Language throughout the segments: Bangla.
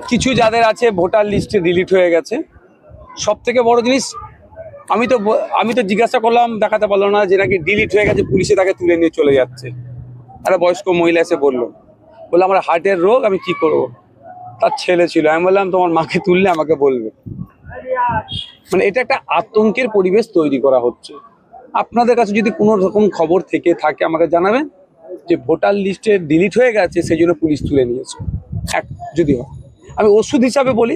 কিছু যাদের আছে ভোটার লিস্টে ডিলিট হয়ে গেছে। সব থেকে বড় জিনিস, আমি তো জিজ্ঞাসা করলাম, দেখাতে পারলো না যে নাকি ডিলিট হয়ে গেছে, পুলিশে তাকে তুলে নিয়ে চলে যাচ্ছে। একটা বয়স্ক মহিলা এসে বললো আমার হার্টের রোগ, আমি কি করবো। তার ছেলে ছিল, আমি বললাম তোমার মাকে তুললে আমাকে বলবে। মানে এটা একটা আতঙ্কের পরিবেশ তৈরি করা হচ্ছে। আপনাদের কাছে যদি কোনো রকম খবর থেকে থাকে আমাকে জানাবেন যে ভোটার লিস্টে ডিলিট হয়ে গেছে সেই জন্য পুলিশ তুলে নিয়েছে। যদি হয়, আমি ওষুধ হিসাবে বলি,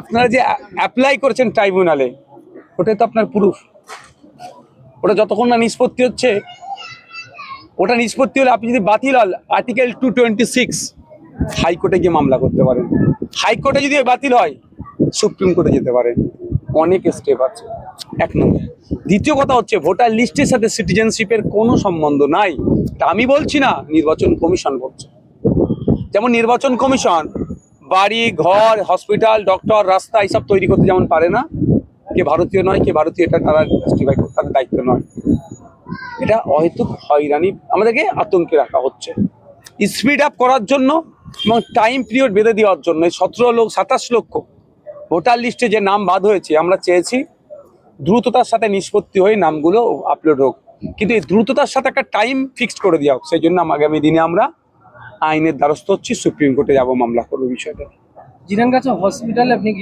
আপনারা যে অ্যাপ্লাই করেছেন ট্রাইব্যুনালে, ওটাই তো আপনার প্রুফ। ওটা যতক্ষণ না নিষ্পত্তি হচ্ছে, ওটা নিষ্পত্তি হলে আপনি যদি বাতিল হন, আর্টিকেল 226 হাইকোর্টে গিয়ে মামলা করতে পারেন। হাইকোর্টে যদি বাতিল হয়, সুপ্রিম কোর্টে যেতে পারেন। অনেক স্টেপ আছে, এক নম্বর। দ্বিতীয় কথা হচ্ছে, ভোটার লিস্টের সাথে সিটিজেনশিপের কোনো সম্বন্ধ নাই। তা আমি বলছি না, নির্বাচন কমিশন বলছে। যেমন নির্বাচন কমিশন বাড়ি, ঘর, হসপিটাল, ডক্টর, রাস্তা এইসব তৈরি করতে যেমন পারে না, কে ভারতীয় নয় কে ভারতীয় এটা তারা জাস্টিফাই করতে, তাদের দায়িত্ব নয়। এটা হয়তো হয়রানি, আমাদেরকে আতঙ্কে রাখা হচ্ছে স্পিড আপ করার জন্য এবং টাইম পিরিয়ড বেঁধে দেওয়ার জন্য। 27 লক্ষ ভোটার লিস্টে যে নাম বাদ হয়েছে, আমরা চেয়েছি দ্রুততার সাথে নিষ্পত্তি হয়ে নামগুলো আপলোড হোক, কিন্তু এই দ্রুততার সাথে একটা টাইম ফিক্সড করে দেওয়া হোক। সেই জন্য আগামী দিনে আমরা আইনের দ্বারস্থ হচ্ছি, সুপ্রিম কোর্টে যাবো, মামলা করবো বিষয়টা। জিরানগাছা হসপিটালে আপনি